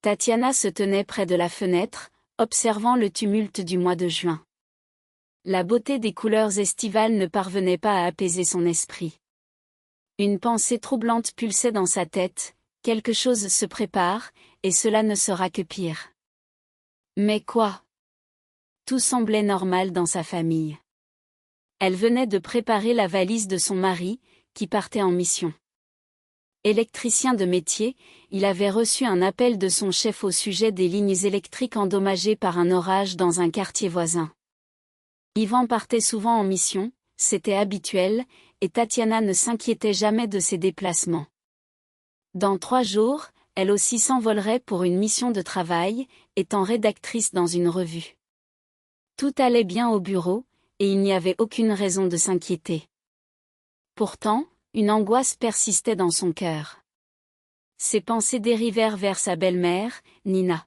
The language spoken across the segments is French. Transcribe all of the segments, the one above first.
Tatiana se tenait près de la fenêtre, observant le tumulte du mois de juin. La beauté des couleurs estivales ne parvenait pas à apaiser son esprit. Une pensée troublante pulsait dans sa tête, quelque chose se prépare, et cela ne sera que pire. Mais quoi? Tout semblait normal dans sa famille. Elle venait de préparer la valise de son mari, qui partait en mission. Électricien de métier, il avait reçu un appel de son chef au sujet des lignes électriques endommagées par un orage dans un quartier voisin. Yvan partait souvent en mission, c'était habituel, et Tatiana ne s'inquiétait jamais de ses déplacements. Dans 3 jours, elle aussi s'envolerait pour une mission de travail, étant rédactrice dans une revue. Tout allait bien au bureau, et il n'y avait aucune raison de s'inquiéter. Pourtant, une angoisse persistait dans son cœur. Ses pensées dérivèrent vers sa belle-mère, Nina.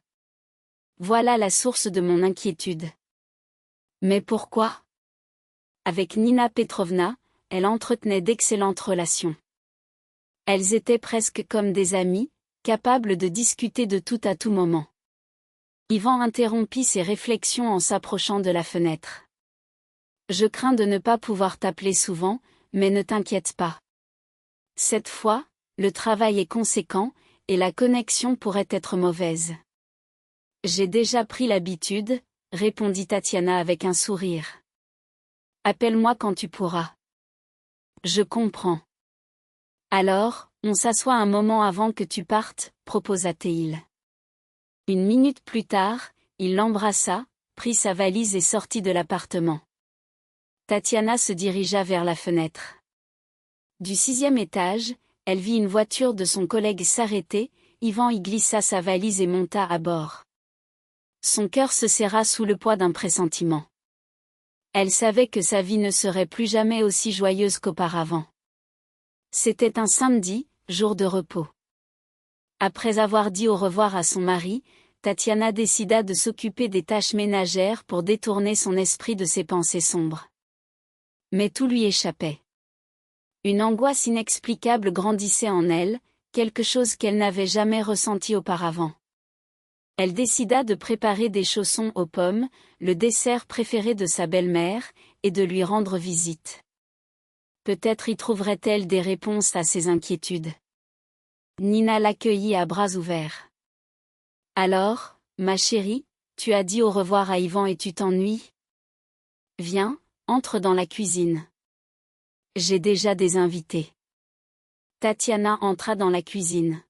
Voilà la source de mon inquiétude. Mais pourquoi? Avec Nina Petrovna, elle entretenait d'excellentes relations. Elles étaient presque comme des amies, capables de discuter de tout à tout moment. Yvan interrompit ses réflexions en s'approchant de la fenêtre. Je crains de ne pas pouvoir t'appeler souvent, mais ne t'inquiète pas. Cette fois, le travail est conséquent, et la connexion pourrait être mauvaise. J'ai déjà pris l'habitude, répondit Tatiana avec un sourire. Appelle-moi quand tu pourras. Je comprends. Alors, on s'assoit un moment avant que tu partes, proposa-t-il. 1 minute plus tard, il l'embrassa, prit sa valise et sortit de l'appartement. Tatiana se dirigea vers la fenêtre. Du 6e étage, elle vit une voiture de son collègue s'arrêter, Yvan y glissa sa valise et monta à bord. Son cœur se serra sous le poids d'un pressentiment. Elle savait que sa vie ne serait plus jamais aussi joyeuse qu'auparavant. C'était un samedi, jour de repos. Après avoir dit au revoir à son mari, Tatiana décida de s'occuper des tâches ménagères pour détourner son esprit de ses pensées sombres. Mais tout lui échappait. Une angoisse inexplicable grandissait en elle, quelque chose qu'elle n'avait jamais ressenti auparavant. Elle décida de préparer des chaussons aux pommes, le dessert préféré de sa belle-mère, et de lui rendre visite. Peut-être y trouverait-elle des réponses à ses inquiétudes. Nina l'accueillit à bras ouverts. Alors, ma chérie, tu as dit au revoir à Yvan et tu t'ennuies? Viens, entre dans la cuisine. J'ai déjà des invités. Tatiana entra dans la cuisine.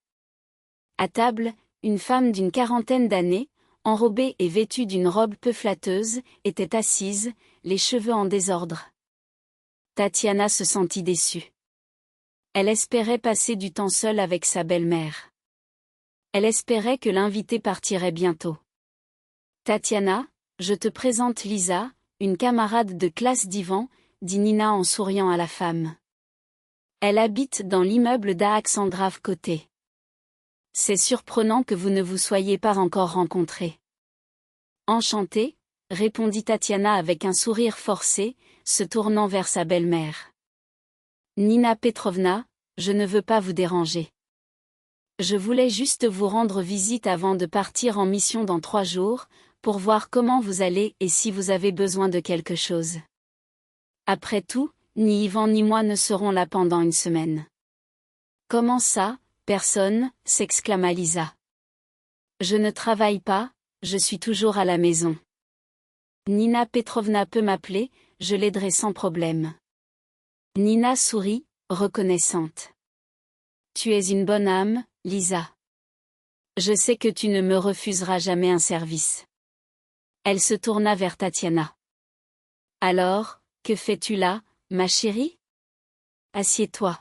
À table, une femme d'une 40aine d'années, enrobée et vêtue d'une robe peu flatteuse, était assise, les cheveux en désordre. Tatiana se sentit déçue. Elle espérait passer du temps seule avec sa belle-mère. Elle espérait que l'invité partirait bientôt. Tatiana, je te présente Lisa, une camarade de classe d'Yvan, dit Nina en souriant à la femme. Elle habite dans l'immeuble d'Alexandrov côté. C'est surprenant que vous ne vous soyez pas encore rencontrés. Enchantée, répondit Tatiana avec un sourire forcé, se tournant vers sa belle-mère. Nina Petrovna, je ne veux pas vous déranger. Je voulais juste vous rendre visite avant de partir en mission dans 3 jours, pour voir comment vous allez et si vous avez besoin de quelque chose. Après tout, ni Yvan ni moi ne serons là pendant 1 semaine. Comment ça, personne, s'exclama Lisa. Je ne travaille pas, je suis toujours à la maison. Nina Petrovna peut m'appeler, je l'aiderai sans problème. Nina sourit, reconnaissante. Tu es une bonne âme, Lisa. Je sais que tu ne me refuseras jamais un service. Elle se tourna vers Tatiana. Alors, que fais-tu là, ma chérie? Assieds-toi.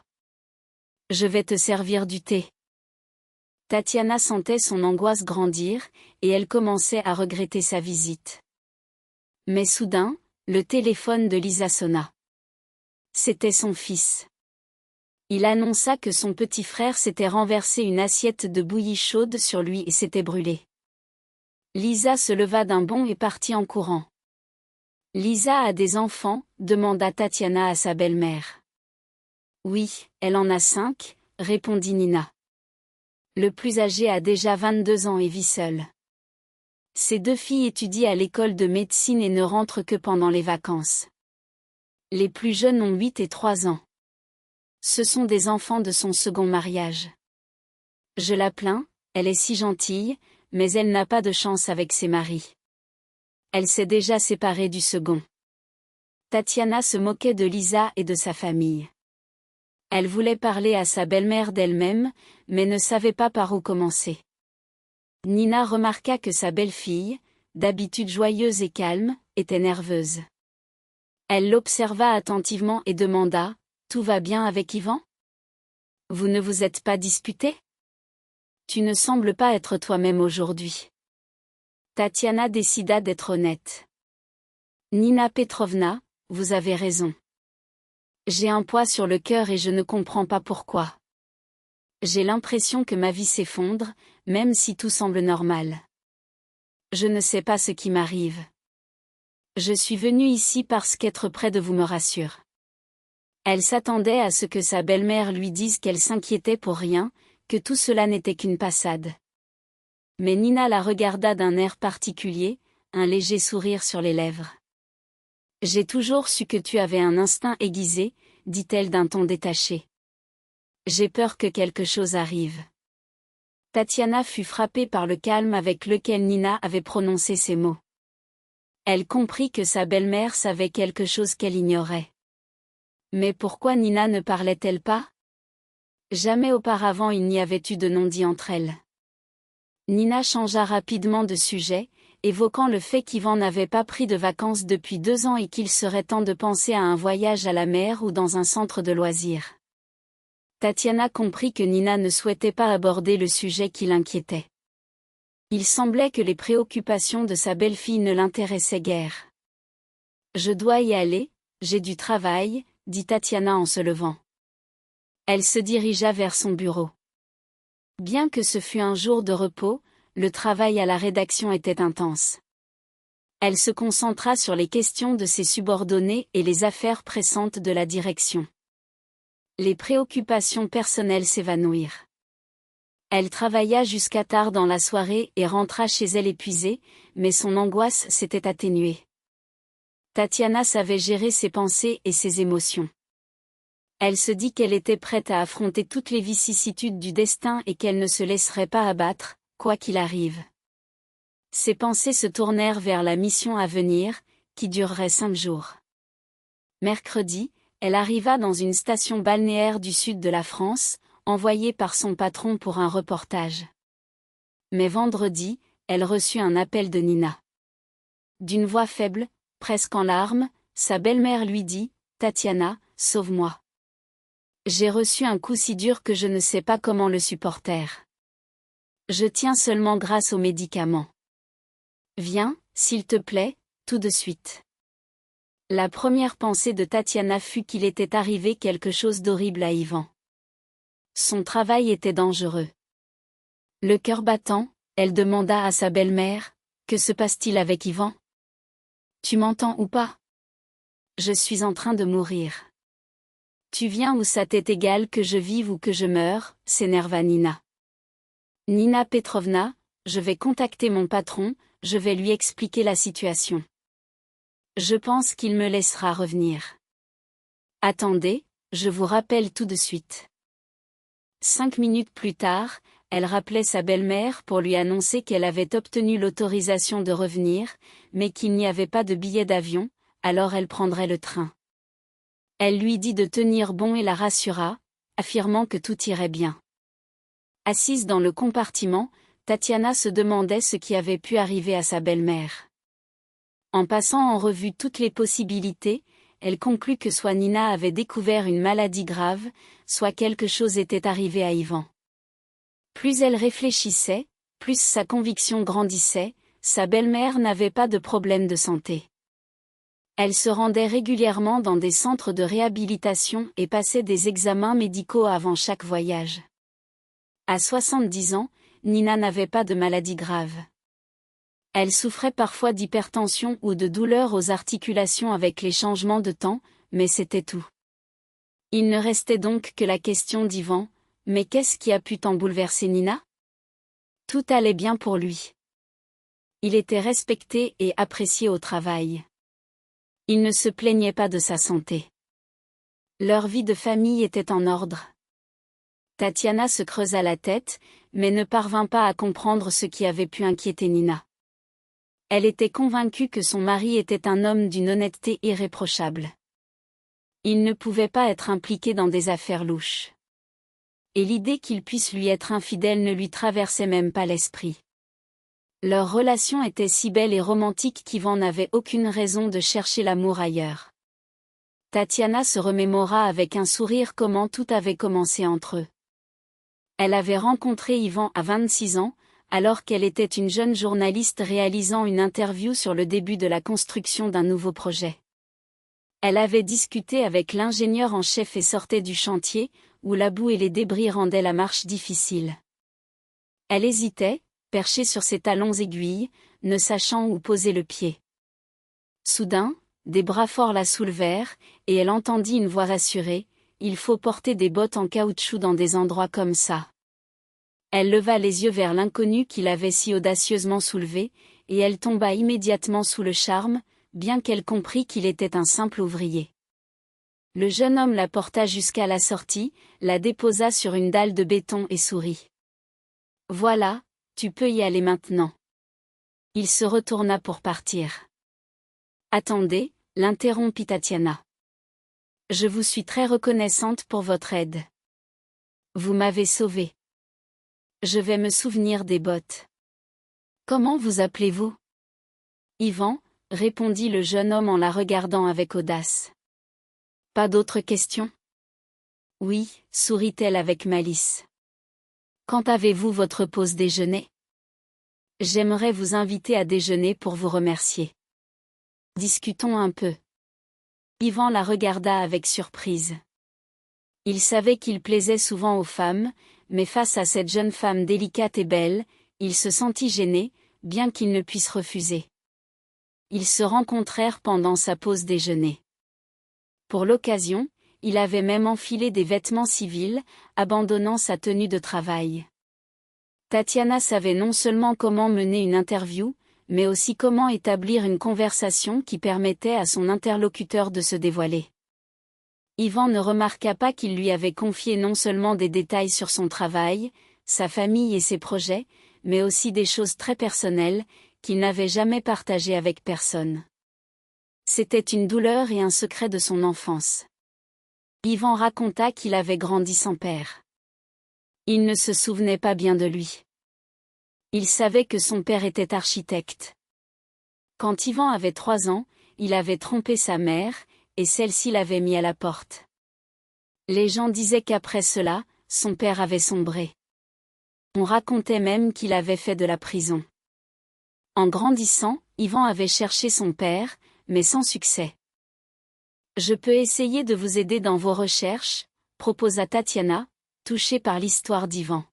Je vais te servir du thé. Tatiana sentait son angoisse grandir, et elle commençait à regretter sa visite. Mais soudain, le téléphone de Lisa sonna. C'était son fils. Il annonça que son petit frère s'était renversé une assiette de bouillie chaude sur lui et s'était brûlé. Lisa se leva d'un bond et partit en courant. Lisa a des enfants, demanda Tatiana à sa belle-mère. Oui, elle en a 5, répondit Nina. Le plus âgé a déjà 22 ans et vit seul. Ses 2 filles étudient à l'école de médecine et ne rentrent que pendant les vacances. Les plus jeunes ont 8 et 3 ans. Ce sont des enfants de son second mariage. Je la plains, elle est si gentille, mais elle n'a pas de chance avec ses maris. Elle s'est déjà séparée du second. Tatiana se moquait de Lisa et de sa famille. Elle voulait parler à sa belle-mère d'elle-même, mais ne savait pas par où commencer. Nina remarqua que sa belle-fille, d'habitude joyeuse et calme, était nerveuse. Elle l'observa attentivement et demanda : « Tout va bien avec Ivan ? Vous ne vous êtes pas disputés ? Tu ne sembles pas être toi-même aujourd'hui. » Tatiana décida d'être honnête. « Nina Petrovna, vous avez raison. J'ai un poids sur le cœur et je ne comprends pas pourquoi. J'ai l'impression que ma vie s'effondre, même si tout semble normal. Je ne sais pas ce qui m'arrive. Je suis venue ici parce qu'être près de vous me rassure. » Elle s'attendait à ce que sa belle-mère lui dise qu'elle s'inquiétait pour rien, que tout cela n'était qu'une passade. Mais Nina la regarda d'un air particulier, un léger sourire sur les lèvres. « J'ai toujours su que tu avais un instinct aiguisé, » dit-elle d'un ton détaché. « J'ai peur que quelque chose arrive. » Tatiana fut frappée par le calme avec lequel Nina avait prononcé ces mots. Elle comprit que sa belle-mère savait quelque chose qu'elle ignorait. Mais pourquoi Nina ne parlait-elle pas ? Jamais auparavant il n'y avait eu de non-dit entre elles. Nina changea rapidement de sujet, évoquant le fait qu'Ivan n'avait pas pris de vacances depuis 2 ans et qu'il serait temps de penser à un voyage à la mer ou dans un centre de loisirs. Tatiana comprit que Nina ne souhaitait pas aborder le sujet qui l'inquiétait. Il semblait que les préoccupations de sa belle-fille ne l'intéressaient guère. « Je dois y aller, j'ai du travail », dit Tatiana en se levant. Elle se dirigea vers son bureau. Bien que ce fût un jour de repos, le travail à la rédaction était intense. Elle se concentra sur les questions de ses subordonnés et les affaires pressantes de la direction. Les préoccupations personnelles s'évanouirent. Elle travailla jusqu'à tard dans la soirée et rentra chez elle épuisée, mais son angoisse s'était atténuée. Tatiana savait gérer ses pensées et ses émotions. Elle se dit qu'elle était prête à affronter toutes les vicissitudes du destin et qu'elle ne se laisserait pas abattre, quoi qu'il arrive. Ses pensées se tournèrent vers la mission à venir, qui durerait 5 jours. Mercredi, elle arriva dans une station balnéaire du sud de la France, envoyée par son patron pour un reportage. Mais vendredi, elle reçut un appel de Nina. D'une voix faible, presque en larmes, sa belle-mère lui dit : « Tatiana, sauve-moi. J'ai reçu un coup si dur que je ne sais pas comment le supporter. Je tiens seulement grâce aux médicaments. Viens, s'il te plaît, tout de suite. » La première pensée de Tatiana fut qu'il était arrivé quelque chose d'horrible à Ivan. Son travail était dangereux. Le cœur battant, elle demanda à sa belle-mère : « Que se passe-t-il avec Ivan ? Tu m'entends ou pas ? Je suis en train de mourir. » « Tu viens ou ça t'est égal que je vive ou que je meure ?» s'énerva Nina. « Nina Petrovna, je vais contacter mon patron, je vais lui expliquer la situation. Je pense qu'il me laissera revenir. Attendez, je vous rappelle tout de suite. » 5 minutes plus tard, elle rappelait sa belle-mère pour lui annoncer qu'elle avait obtenu l'autorisation de revenir, mais qu'il n'y avait pas de billet d'avion, alors elle prendrait le train. Elle lui dit de tenir bon et la rassura, affirmant que tout irait bien. Assise dans le compartiment, Tatiana se demandait ce qui avait pu arriver à sa belle-mère. En passant en revue toutes les possibilités, elle conclut que soit Nina avait découvert une maladie grave, soit quelque chose était arrivé à Ivan. Plus elle réfléchissait, plus sa conviction grandissait, sa belle-mère n'avait pas de problème de santé. Elle se rendait régulièrement dans des centres de réhabilitation et passait des examens médicaux avant chaque voyage. À 70 ans, Nina n'avait pas de maladie grave. Elle souffrait parfois d'hypertension ou de douleurs aux articulations avec les changements de temps, mais c'était tout. Il ne restait donc que la question d'Ivan : mais qu'est-ce qui a pu tant bouleverser Nina ? Tout allait bien pour lui. Il était respecté et apprécié au travail. Il ne se plaignait pas de sa santé. Leur vie de famille était en ordre. Tatiana se creusa la tête, mais ne parvint pas à comprendre ce qui avait pu inquiéter Nina. Elle était convaincue que son mari était un homme d'une honnêteté irréprochable. Il ne pouvait pas être impliqué dans des affaires louches. Et l'idée qu'il puisse lui être infidèle ne lui traversait même pas l'esprit. Leur relation était si belle et romantique qu'Ivan n'avait aucune raison de chercher l'amour ailleurs. Tatiana se remémora avec un sourire comment tout avait commencé entre eux. Elle avait rencontré Ivan à 26 ans, alors qu'elle était une jeune journaliste réalisant une interview sur le début de la construction d'un nouveau projet. Elle avait discuté avec l'ingénieur en chef et sortait du chantier, où la boue et les débris rendaient la marche difficile. Elle hésitait, perchée sur ses talons aiguilles, ne sachant où poser le pied. Soudain, des bras forts la soulevèrent, et elle entendit une voix rassurée, « Il faut porter des bottes en caoutchouc dans des endroits comme ça. » Elle leva les yeux vers l'inconnu qui l'avait si audacieusement soulevée, et elle tomba immédiatement sous le charme, bien qu'elle comprît qu'il était un simple ouvrier. Le jeune homme la porta jusqu'à la sortie, la déposa sur une dalle de béton et sourit. « Voilà, tu peux y aller maintenant. » Il se retourna pour partir. « Attendez, » l'interrompit Tatiana. « Je vous suis très reconnaissante pour votre aide. Vous m'avez sauvée. Je vais me souvenir des bottes. Comment vous appelez-vous ? » Ivan, répondit le jeune homme en la regardant avec audace. Pas d'autres questions ? Oui, sourit-elle avec malice. Quand avez-vous votre pause déjeuner ? J'aimerais vous inviter à déjeuner pour vous remercier. Discutons un peu. Ivan la regarda avec surprise. Il savait qu'il plaisait souvent aux femmes, mais face à cette jeune femme délicate et belle, il se sentit gêné, bien qu'il ne puisse refuser. Ils se rencontrèrent pendant sa pause déjeuner. Pour l'occasion, il avait même enfilé des vêtements civils, abandonnant sa tenue de travail. Tatiana savait non seulement comment mener une interview, mais aussi comment établir une conversation qui permettait à son interlocuteur de se dévoiler. Ivan ne remarqua pas qu'il lui avait confié non seulement des détails sur son travail, sa famille et ses projets, mais aussi des choses très personnelles, qu'il n'avait jamais partagées avec personne. C'était une douleur et un secret de son enfance. Ivan raconta qu'il avait grandi sans père. Il ne se souvenait pas bien de lui. Il savait que son père était architecte. Quand Ivan avait 3 ans, il avait trompé sa mère, et celle-ci l'avait mis à la porte. Les gens disaient qu'après cela, son père avait sombré. On racontait même qu'il avait fait de la prison. En grandissant, Ivan avait cherché son père, mais sans succès. « Je peux essayer de vous aider dans vos recherches », proposa Tatiana, touchée par l'histoire d'Ivan.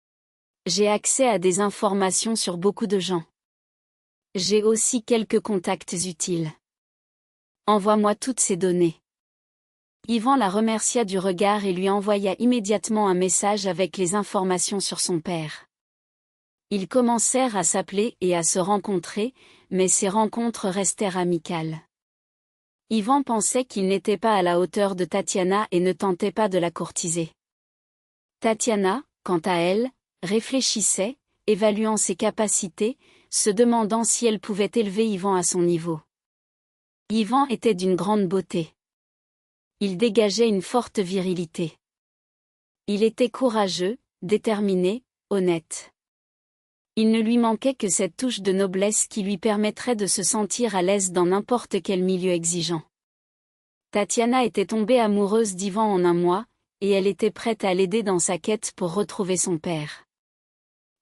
« J'ai accès à des informations sur beaucoup de gens. J'ai aussi quelques contacts utiles. Envoie-moi toutes ces données. » Ivan la remercia du regard et lui envoya immédiatement un message avec les informations sur son père. Ils commencèrent à s'appeler et à se rencontrer, mais ces rencontres restèrent amicales. Ivan pensait qu'il n'était pas à la hauteur de Tatiana et ne tentait pas de la courtiser. Tatiana, quant à elle, réfléchissait, évaluant ses capacités, se demandant si elle pouvait élever Ivan à son niveau. Ivan était d'une grande beauté. Il dégageait une forte virilité. Il était courageux, déterminé, honnête. Il ne lui manquait que cette touche de noblesse qui lui permettrait de se sentir à l'aise dans n'importe quel milieu exigeant. Tatiana était tombée amoureuse d'Ivan en un mois, et elle était prête à l'aider dans sa quête pour retrouver son père.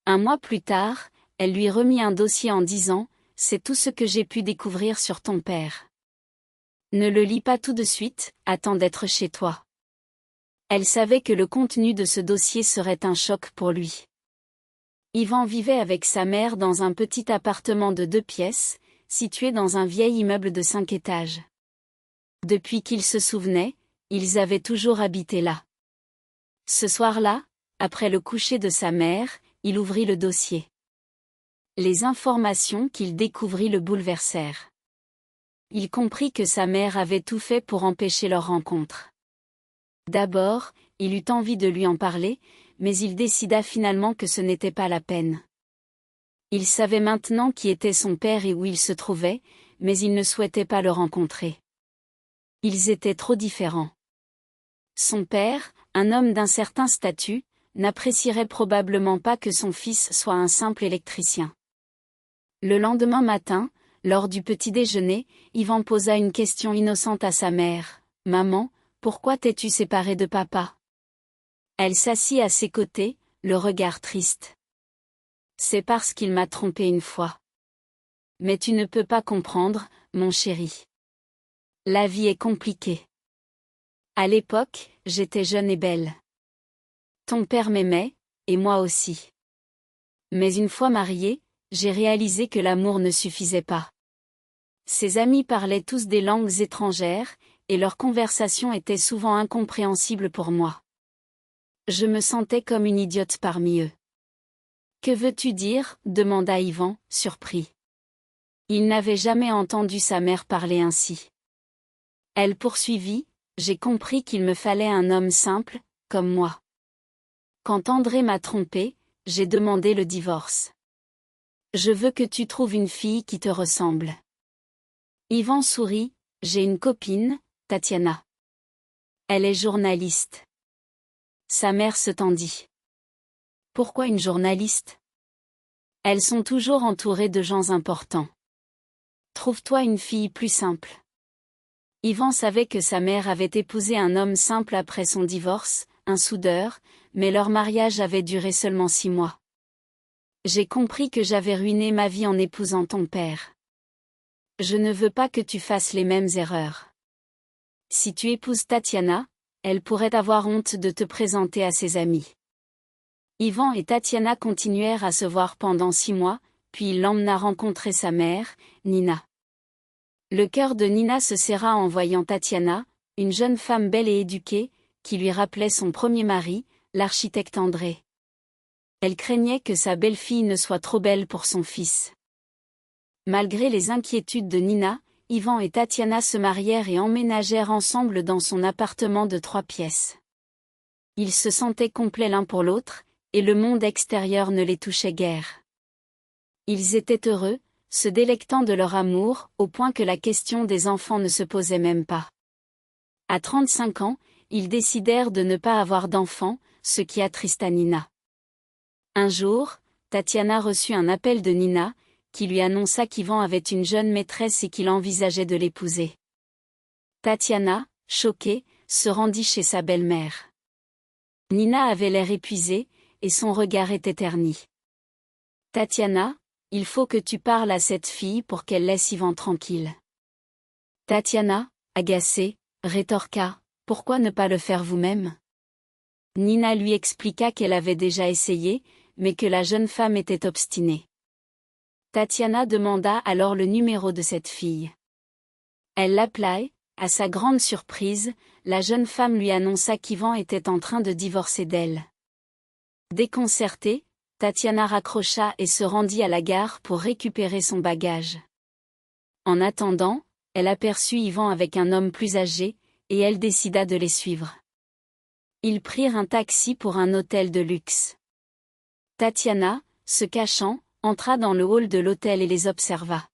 Un mois plus tard, elle lui remit un dossier en disant « C'est tout ce que j'ai pu découvrir sur ton père. Ne le lis pas tout de suite, attends d'être chez toi. » Elle savait que le contenu de ce dossier serait un choc pour lui. Ivan vivait avec sa mère dans un petit appartement de 2 pièces, situé dans un vieil immeuble de 5 étages. Depuis qu'il se souvenait, ils avaient toujours habité là. Ce soir-là, après le coucher de sa mère, il ouvrit le dossier. Les informations qu'il découvrit le bouleversèrent. Il comprit que sa mère avait tout fait pour empêcher leur rencontre. D'abord, il eut envie de lui en parler, mais il décida finalement que ce n'était pas la peine. Il savait maintenant qui était son père et où il se trouvait, mais il ne souhaitait pas le rencontrer. Ils étaient trop différents. Son père, un homme d'un certain statut, n'apprécierait probablement pas que son fils soit un simple électricien. Le lendemain matin, lors du petit déjeuner, Ivan posa une question innocente à sa mère. « Maman, pourquoi t'es-tu séparée de papa ?» Elle s'assit à ses côtés, le regard triste. « C'est parce qu'il m'a trompée une fois. » « Mais tu ne peux pas comprendre, mon chéri. La vie est compliquée. À l'époque, j'étais jeune et belle. Ton père m'aimait, et moi aussi. Mais une fois mariée, j'ai réalisé que l'amour ne suffisait pas. Ses amis parlaient tous des langues étrangères, et leurs conversations étaient souvent incompréhensibles pour moi. Je me sentais comme une idiote parmi eux. « Que veux-tu dire ?» demanda Ivan, surpris. Il n'avait jamais entendu sa mère parler ainsi. Elle poursuivit, « J'ai compris qu'il me fallait un homme simple, comme moi. Quand André m'a trompé, j'ai demandé le divorce. Je veux que tu trouves une fille qui te ressemble. » Ivan sourit, « J'ai une copine, Tatiana. Elle est journaliste. » Sa mère se tendit. « Pourquoi une journaliste ? Elles sont toujours entourées de gens importants. Trouve-toi une fille plus simple. » Ivan savait que sa mère avait épousé un homme simple après son divorce, un soudeur, mais leur mariage avait duré seulement 6 mois. « J'ai compris que j'avais ruiné ma vie en épousant ton père. Je ne veux pas que tu fasses les mêmes erreurs. Si tu épouses Tatiana, elle pourrait avoir honte de te présenter à ses amis. » Ivan et Tatiana continuèrent à se voir pendant 6 mois, puis il l'emmena rencontrer sa mère, Nina. Le cœur de Nina se serra en voyant Tatiana, une jeune femme belle et éduquée, qui lui rappelait son premier mari, l'architecte André. Elle craignait que sa belle-fille ne soit trop belle pour son fils. Malgré les inquiétudes de Nina, Ivan et Tatiana se marièrent et emménagèrent ensemble dans son appartement de 3 pièces. Ils se sentaient complets l'un pour l'autre, et le monde extérieur ne les touchait guère. Ils étaient heureux, se délectant de leur amour, au point que la question des enfants ne se posait même pas. À 35 ans, ils décidèrent de ne pas avoir d'enfants, ce qui attrista Nina. Un jour, Tatiana reçut un appel de Nina, qui lui annonça qu'Ivan avait une jeune maîtresse et qu'il envisageait de l'épouser. Tatiana, choquée, se rendit chez sa belle-mère. Nina avait l'air épuisée, et son regard était terni. « Tatiana, il faut que tu parles à cette fille pour qu'elle laisse Ivan tranquille. » Tatiana, agacée, rétorqua, « Pourquoi ne pas le faire vous-même ?» Nina lui expliqua qu'elle avait déjà essayé, mais que la jeune femme était obstinée. Tatiana demanda alors le numéro de cette fille. Elle l'appela et, à sa grande surprise, la jeune femme lui annonça qu'Ivan était en train de divorcer d'elle. Déconcertée, Tatiana raccrocha et se rendit à la gare pour récupérer son bagage. En attendant, elle aperçut Ivan avec un homme plus âgé, et elle décida de les suivre. Ils prirent un taxi pour un hôtel de luxe. Tatiana, se cachant, entra dans le hall de l'hôtel et les observa.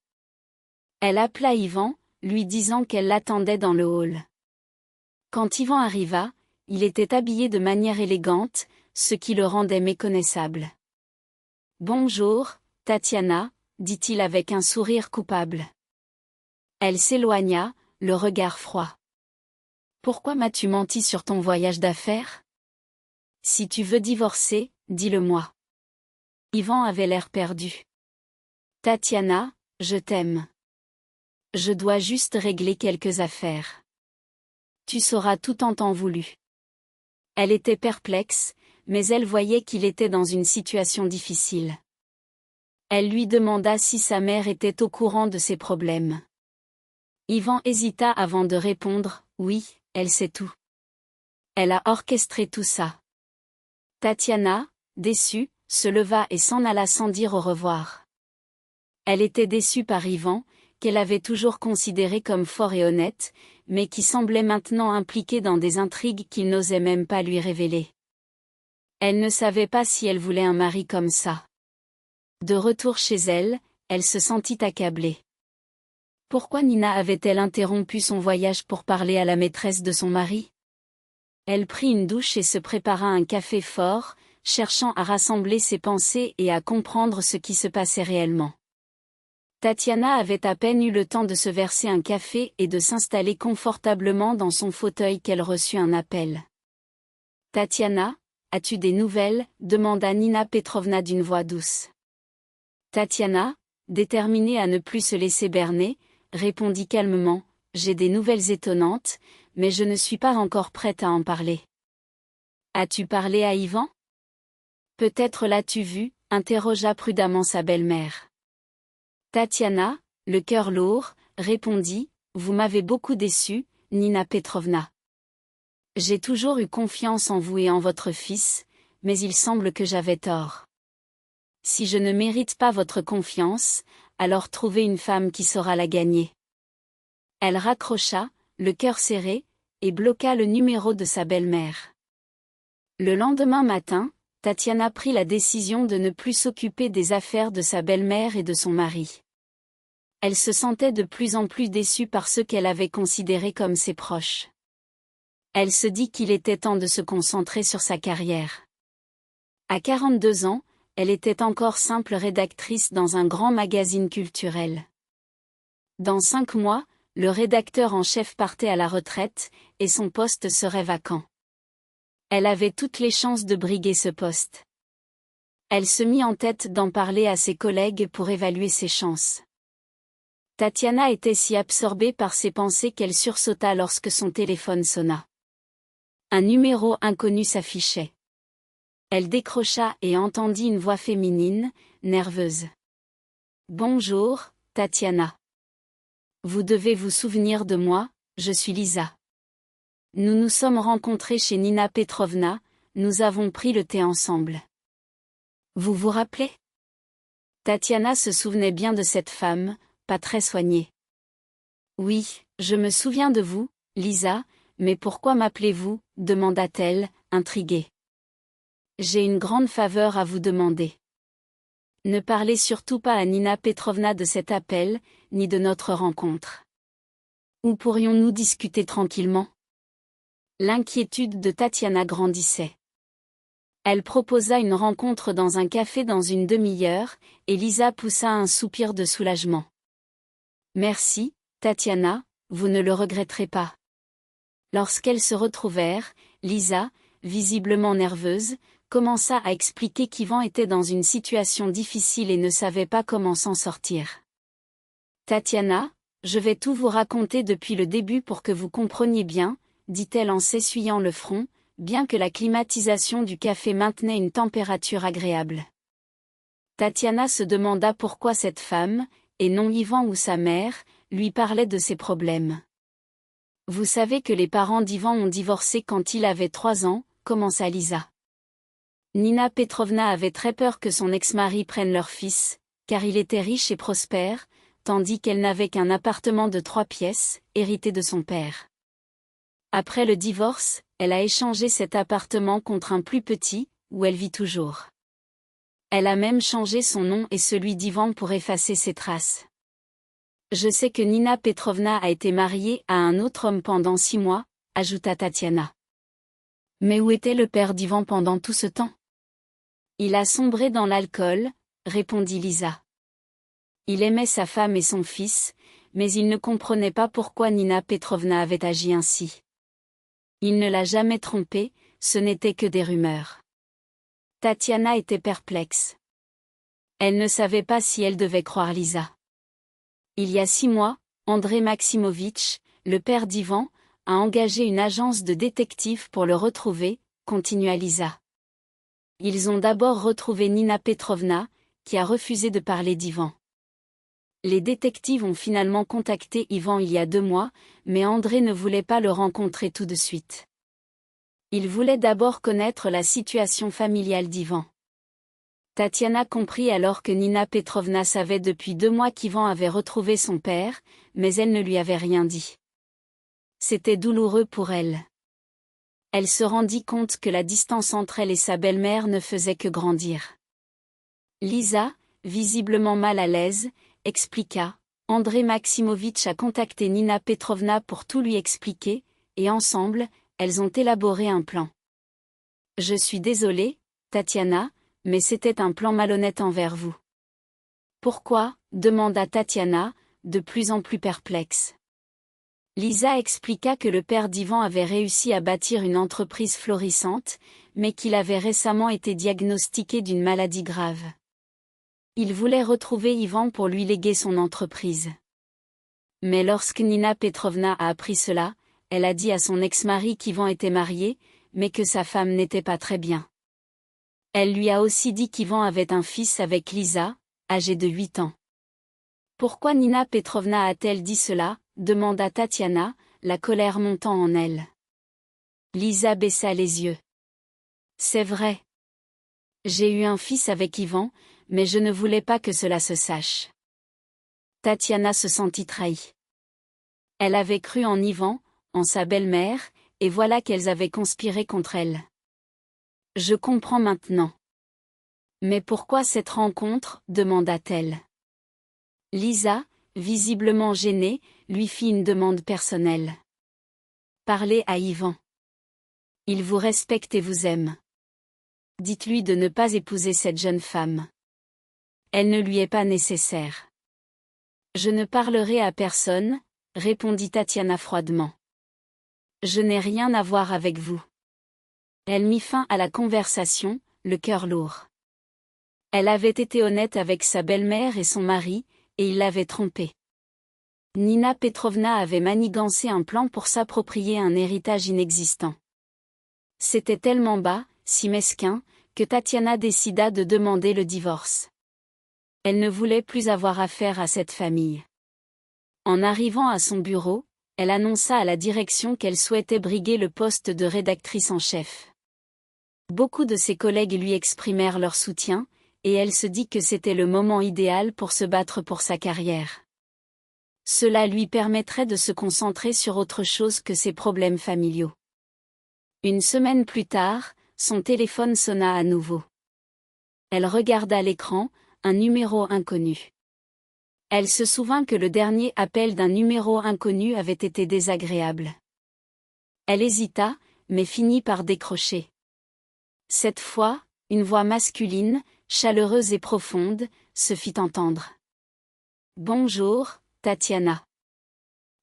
Elle appela Ivan, lui disant qu'elle l'attendait dans le hall. Quand Ivan arriva, il était habillé de manière élégante, ce qui le rendait méconnaissable. « Bonjour, Tatiana, » dit-il avec un sourire coupable. Elle s'éloigna, le regard froid. « Pourquoi m'as-tu menti sur ton voyage d'affaires ? Si tu veux divorcer, dis-le-moi. » Ivan avait l'air perdu. « Tatiana, je t'aime. Je dois juste régler quelques affaires. Tu sauras tout en temps voulu. » Elle était perplexe, mais elle voyait qu'il était dans une situation difficile. Elle lui demanda si sa mère était au courant de ses problèmes. Ivan hésita avant de répondre, « Oui, elle sait tout. Elle a orchestré tout ça. » Tatiana, déçue, se leva et s'en alla sans dire au revoir. Elle était déçue par Ivan, qu'elle avait toujours considéré comme fort et honnête, mais qui semblait maintenant impliqué dans des intrigues qu'il n'osait même pas lui révéler. Elle ne savait pas si elle voulait un mari comme ça. De retour chez elle, elle se sentit accablée. Pourquoi Nina avait-elle interrompu son voyage pour parler à la maîtresse de son mari? Elle prit une douche et se prépara un café fort, cherchant à rassembler ses pensées et à comprendre ce qui se passait réellement. Tatiana avait à peine eu le temps de se verser un café et de s'installer confortablement dans son fauteuil qu'elle reçut un appel. « Tatiana, as-tu des nouvelles ?» demanda Nina Petrovna d'une voix douce. Tatiana, déterminée à ne plus se laisser berner, répondit calmement, « J'ai des nouvelles étonnantes, mais je ne suis pas encore prête à en parler. »« As-tu parlé à Ivan ? » ?»« Peut-être l'as-tu vu ?» interrogea prudemment sa belle-mère. Tatiana, le cœur lourd, répondit, « Vous m'avez beaucoup déçue, Nina Petrovna. J'ai toujours eu confiance en vous et en votre fils, mais il semble que j'avais tort. Si je ne mérite pas votre confiance, alors trouvez une femme qui saura la gagner. » Elle raccrocha, le cœur serré, et bloqua le numéro de sa belle-mère. Le lendemain matin, Tatiana prit la décision de ne plus s'occuper des affaires de sa belle-mère et de son mari. Elle se sentait de plus en plus déçue par ceux qu'elle avait considérés comme ses proches. Elle se dit qu'il était temps de se concentrer sur sa carrière. À 42 ans, elle était encore simple rédactrice dans un grand magazine culturel. Dans 5 mois, le rédacteur en chef partait à la retraite, et son poste serait vacant. Elle avait toutes les chances de briguer ce poste. Elle se mit en tête d'en parler à ses collègues pour évaluer ses chances. Tatiana était si absorbée par ses pensées qu'elle sursauta lorsque son téléphone sonna. Un numéro inconnu s'affichait. Elle décrocha et entendit une voix féminine, nerveuse. « Bonjour, Tatiana. Vous devez vous souvenir de moi, je suis Lisa. Nous nous sommes rencontrés chez Nina Petrovna, nous avons pris le thé ensemble. Vous vous rappelez ? » Tatiana se souvenait bien de cette femme, pas très soignée. « Oui, je me souviens de vous, Lisa, mais pourquoi m'appelez-vous » demanda-t-elle, intriguée. « J'ai une grande faveur à vous demander. Ne parlez surtout pas à Nina Petrovna de cet appel, ni de notre rencontre. Où pourrions-nous discuter tranquillement ? » L'inquiétude de Tatiana grandissait. Elle proposa une rencontre dans un café dans une demi-heure, et Lisa poussa un soupir de soulagement. « Merci, Tatiana, vous ne le regretterez pas. » Lorsqu'elles se retrouvèrent, Lisa, visiblement nerveuse, commença à expliquer qu'Ivan était dans une situation difficile et ne savait pas comment s'en sortir. « Tatiana, je vais tout vous raconter depuis le début pour que vous compreniez bien, » dit-elle en s'essuyant le front, bien que la climatisation du café maintenait une température agréable. Tatiana se demanda pourquoi cette femme, et non Ivan ou sa mère, lui parlait de ses problèmes. « Vous savez que les parents d'Ivan ont divorcé quand il avait 3 ans, commença Lisa. Nina Petrovna avait très peur que son ex-mari prenne leur fils, car il était riche et prospère, tandis qu'elle n'avait qu'un appartement de 3 pièces, hérité de son père. Après le divorce, elle a échangé cet appartement contre un plus petit, où elle vit toujours. Elle a même changé son nom et celui d'Ivan pour effacer ses traces. Je sais que Nina Petrovna a été mariée à un autre homme pendant 6 mois, ajouta Tatiana. Mais où était le père d'Ivan pendant tout ce temps ? Il a sombré dans l'alcool, répondit Lisa. Il aimait sa femme et son fils, mais il ne comprenait pas pourquoi Nina Petrovna avait agi ainsi. Il ne l'a jamais trompée, ce n'était que des rumeurs. Tatiana était perplexe. Elle ne savait pas si elle devait croire Lisa. Il y a 6 mois, André Maximovitch, le père d'Ivan, a engagé une agence de détectives pour le retrouver, continua Lisa. Ils ont d'abord retrouvé Nina Petrovna, qui a refusé de parler d'Ivan. Les détectives ont finalement contacté Ivan il y a 2 mois, mais André ne voulait pas le rencontrer tout de suite. Il voulait d'abord connaître la situation familiale d'Ivan. Tatiana comprit alors que Nina Petrovna savait depuis 2 mois qu'Ivan avait retrouvé son père, mais elle ne lui avait rien dit. C'était douloureux pour elle. Elle se rendit compte que la distance entre elle et sa belle-mère ne faisait que grandir. Lisa, visiblement mal à l'aise, expliqua. André Maximovitch a contacté Nina Petrovna pour tout lui expliquer, et ensemble, elles ont élaboré un plan. Je suis désolée, Tatiana, mais c'était un plan malhonnête envers vous. Pourquoi ? Demanda Tatiana, de plus en plus perplexe. Lisa expliqua que le père d'Ivan avait réussi à bâtir une entreprise florissante, mais qu'il avait récemment été diagnostiqué d'une maladie grave. Il voulait retrouver Ivan pour lui léguer son entreprise. Mais lorsque Nina Petrovna a appris cela, elle a dit à son ex-mari qu'Ivan était marié, mais que sa femme n'était pas très bien. Elle lui a aussi dit qu'Ivan avait un fils avec Lisa, âgé de 8 ans. Pourquoi Nina Petrovna a-t-elle dit cela ? Demanda Tatiana, la colère montant en elle. Lisa baissa les yeux. C'est vrai. J'ai eu un fils avec Ivan, mais je ne voulais pas que cela se sache. Tatiana se sentit trahie. Elle avait cru en Ivan, en sa belle-mère, et voilà qu'elles avaient conspiré contre elle. Je comprends maintenant. Mais pourquoi cette rencontre ? Demanda-t-elle. Lisa, visiblement gênée, lui fit une demande personnelle. Parlez à Ivan. Il vous respecte et vous aime. Dites-lui de ne pas épouser cette jeune femme. Elle ne lui est pas nécessaire. Je ne parlerai à personne, répondit Tatiana froidement. Je n'ai rien à voir avec vous. Elle mit fin à la conversation, le cœur lourd. Elle avait été honnête avec sa belle-mère et son mari, et il l'avait trompée. Nina Petrovna avait manigancé un plan pour s'approprier un héritage inexistant. C'était tellement bas, si mesquin, que Tatiana décida de demander le divorce. Elle ne voulait plus avoir affaire à cette famille. En arrivant à son bureau, elle annonça à la direction qu'elle souhaitait briguer le poste de rédactrice en chef. Beaucoup de ses collègues lui exprimèrent leur soutien, et elle se dit que c'était le moment idéal pour se battre pour sa carrière. Cela lui permettrait de se concentrer sur autre chose que ses problèmes familiaux. Une semaine plus tard, son téléphone sonna à nouveau. Elle regarda l'écran, un numéro inconnu. Elle se souvint que le dernier appel d'un numéro inconnu avait été désagréable. Elle hésita, mais finit par décrocher. Cette fois, une voix masculine, chaleureuse et profonde, se fit entendre. Bonjour, Tatiana.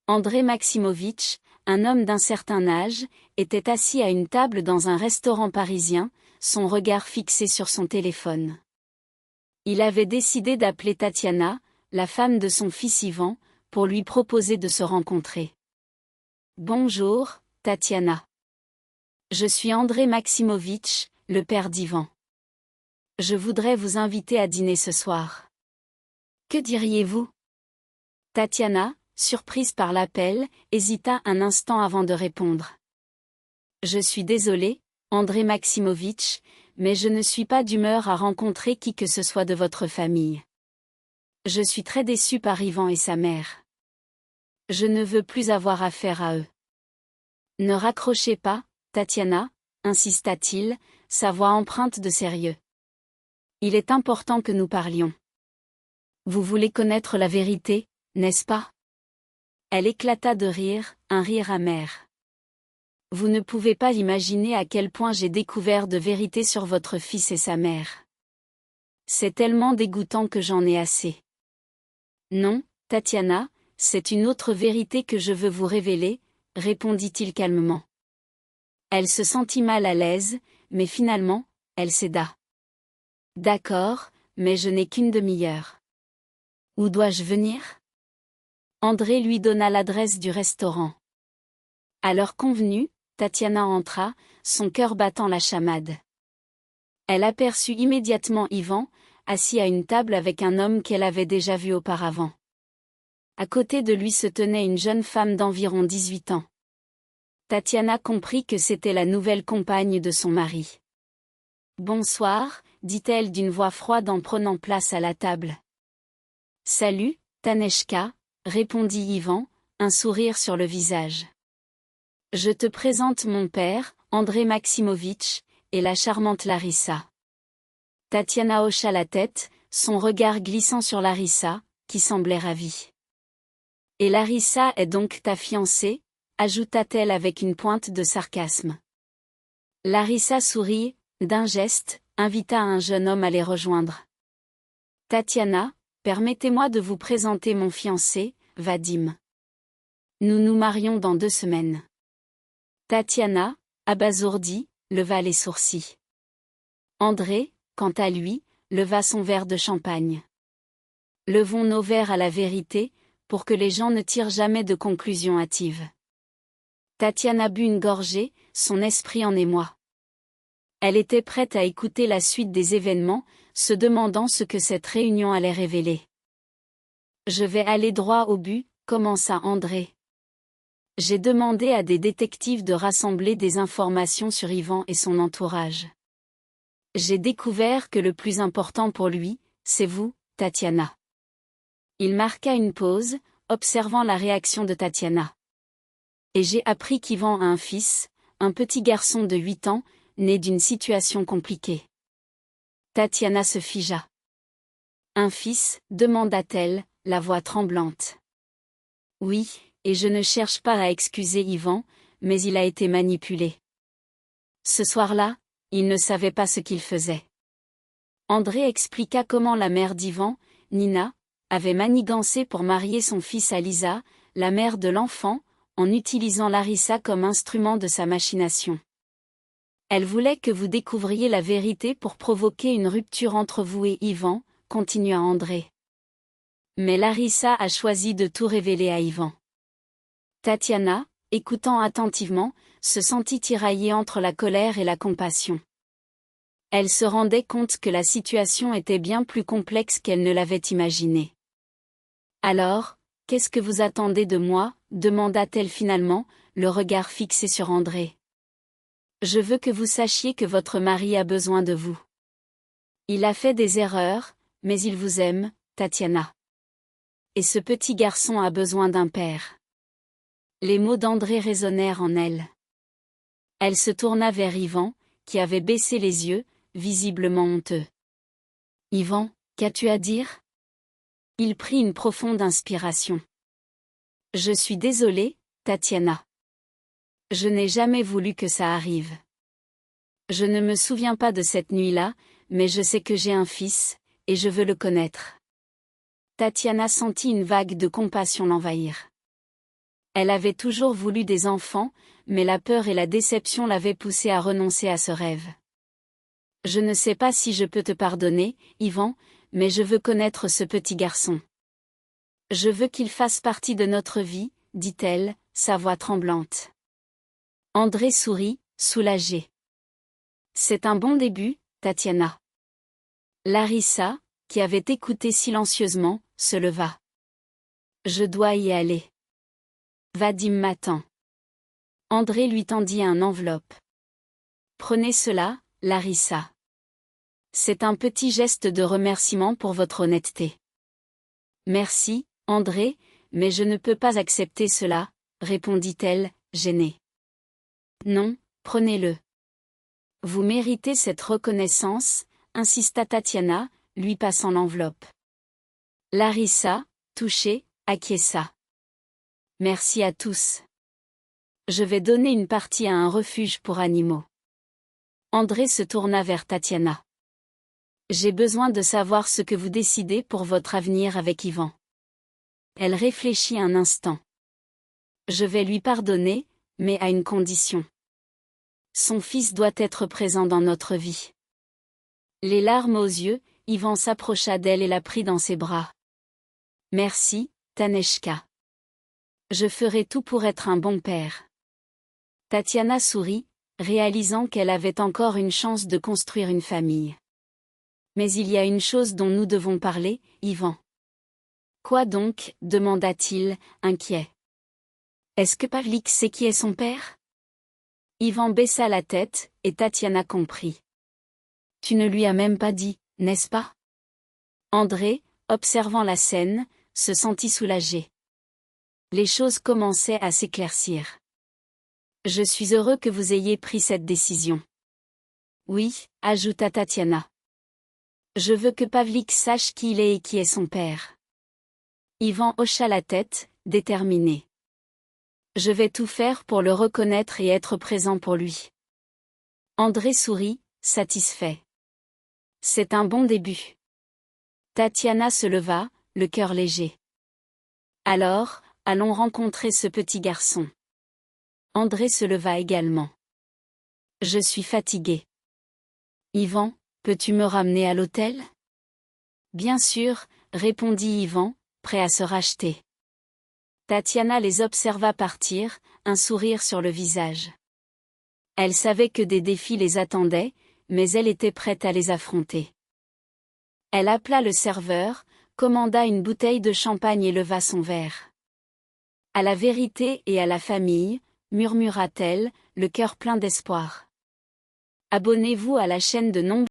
André Maximovitch, un homme d'un certain âge, était assis à une table dans un restaurant parisien, son regard fixé sur son téléphone. Il avait décidé d'appeler Tatiana, la femme de son fils Ivan, pour lui proposer de se rencontrer. Bonjour, Tatiana. Je suis André Maximovitch, le père d'Ivan. Je voudrais vous inviter à dîner ce soir. Que diriez-vous ? Tatiana, surprise par l'appel, hésita un instant avant de répondre. Je suis désolée, André Maximovitch, mais je ne suis pas d'humeur à rencontrer qui que ce soit de votre famille. Je suis très déçue par Ivan et sa mère. Je ne veux plus avoir affaire à eux. Ne raccrochez pas, Tatiana, insista-t-il, sa voix empreinte de sérieux. Il est important que nous parlions. Vous voulez connaître la vérité, n'est-ce pas ? Elle éclata de rire, un rire amer. Vous ne pouvez pas imaginer à quel point j'ai découvert de vérité sur votre fils et sa mère. C'est tellement dégoûtant que j'en ai assez. Non, Tatiana, c'est une autre vérité que je veux vous révéler, répondit-il calmement. Elle se sentit mal à l'aise, mais finalement, elle céda. D'accord, mais je n'ai qu'une demi-heure. Où dois-je venir ? André lui donna l'adresse du restaurant. À l'heure convenue, Tatiana entra, son cœur battant la chamade. Elle aperçut immédiatement Ivan, assis à une table avec un homme qu'elle avait déjà vu auparavant. À côté de lui se tenait une jeune femme d'environ 18 ans. Tatiana comprit que c'était la nouvelle compagne de son mari. « Bonsoir », dit-elle d'une voix froide en prenant place à la table. Salut, Taneshka, répondit Ivan, un sourire sur le visage. Je te présente mon père, André Maximovitch, et la charmante Larissa. Tatiana hocha la tête, son regard glissant sur Larissa, qui semblait ravie. Et Larissa est donc ta fiancée, ajouta-t-elle avec une pointe de sarcasme. Larissa sourit, d'un geste, invita un jeune homme à les rejoindre. Tatiana, permettez-moi de vous présenter mon fiancé, Vadim. Nous nous marions dans 2 semaines. Tatiana, abasourdie, leva les sourcils. André, quant à lui, leva son verre de champagne. Levons nos verres à la vérité, pour que les gens ne tirent jamais de conclusions hâtives. Tatiana but une gorgée, son esprit en émoi. Elle était prête à écouter la suite des événements, se demandant ce que cette réunion allait révéler. Je vais aller droit au but, commença André. J'ai demandé à des détectives de rassembler des informations sur Ivan et son entourage. J'ai découvert que le plus important pour lui, c'est vous, Tatiana. Il marqua une pause, observant la réaction de Tatiana. Et j'ai appris qu'Ivan a un fils, un petit garçon de 8 ans, né d'une situation compliquée. Tatiana se figea. Un fils, demanda-t-elle, la voix tremblante. Oui, et je ne cherche pas à excuser Ivan, mais il a été manipulé. Ce soir-là, il ne savait pas ce qu'il faisait. André expliqua comment la mère d'Ivan, Nina, avait manigancé pour marier son fils à Lisa, la mère de l'enfant, en utilisant Larissa comme instrument de sa machination. Elle voulait que vous découvriez la vérité pour provoquer une rupture entre vous et Ivan, continua André. Mais Larissa a choisi de tout révéler à Ivan. Tatiana, écoutant attentivement, se sentit tiraillée entre la colère et la compassion. Elle se rendait compte que la situation était bien plus complexe qu'elle ne l'avait imaginé. Alors, qu'est-ce que vous attendez de moi, demanda-t-elle finalement, le regard fixé sur André. Je veux que vous sachiez que votre mari a besoin de vous. Il a fait des erreurs, mais il vous aime, Tatiana. Et ce petit garçon a besoin d'un père. Les mots d'André résonnèrent en elle. Elle se tourna vers Ivan, qui avait baissé les yeux, visiblement honteux. Ivan, qu'as-tu à dire ? Il prit une profonde inspiration. Je suis désolé, Tatiana. Je n'ai jamais voulu que ça arrive. Je ne me souviens pas de cette nuit-là, mais je sais que j'ai un fils, et je veux le connaître. Tatiana sentit une vague de compassion l'envahir. Elle avait toujours voulu des enfants, mais la peur et la déception l'avaient poussée à renoncer à ce rêve. Je ne sais pas si je peux te pardonner, Ivan, mais je veux connaître ce petit garçon. Je veux qu'il fasse partie de notre vie, dit-elle, sa voix tremblante. André sourit, soulagé. C'est un bon début, Tatiana. Larissa, qui avait écouté silencieusement, se leva. Je dois y aller. Vadim m'attend. André lui tendit une enveloppe. Prenez cela, Larissa. C'est un petit geste de remerciement pour votre honnêteté. Merci, André, mais je ne peux pas accepter cela, répondit-elle, gênée. Non, prenez-le. Vous méritez cette reconnaissance, insista Tatiana, lui passant l'enveloppe. Larissa, touchée, acquiesça. Merci à tous. Je vais donner une partie à un refuge pour animaux. André se tourna vers Tatiana. J'ai besoin de savoir ce que vous décidez pour votre avenir avec Ivan. Elle réfléchit un instant. Je vais lui pardonner, mais à une condition. Son fils doit être présent dans notre vie. Les larmes aux yeux, Ivan s'approcha d'elle et la prit dans ses bras. Merci, Taneshka. Je ferai tout pour être un bon père. Tatiana sourit, réalisant qu'elle avait encore une chance de construire une famille. Mais il y a une chose dont nous devons parler, Ivan. Quoi donc, demanda-t-il, inquiet. Est-ce que Pavlik sait qui est son père ? Ivan baissa la tête, et Tatiana comprit. Tu ne lui as même pas dit, n'est-ce pas? André, observant la scène, se sentit soulagé. Les choses commençaient à s'éclaircir. Je suis heureux que vous ayez pris cette décision. Oui, ajouta Tatiana. Je veux que Pavlik sache qui il est et qui est son père. Ivan hocha la tête, déterminé. Je vais tout faire pour le reconnaître et être présent pour lui. André sourit, satisfait. C'est un bon début. Tatiana se leva, le cœur léger. Alors, allons rencontrer ce petit garçon. André se leva également. Je suis fatigué. Ivan, peux-tu me ramener à l'hôtel? Bien sûr, répondit Ivan, prêt à se racheter. Tatiana les observa partir, un sourire sur le visage. Elle savait que des défis les attendaient, mais elle était prête à les affronter. Elle appela le serveur, commanda une bouteille de champagne et leva son verre. À la vérité et à la famille, murmura-t-elle, le cœur plein d'espoir. Abonnez-vous à la chaîne de nombreux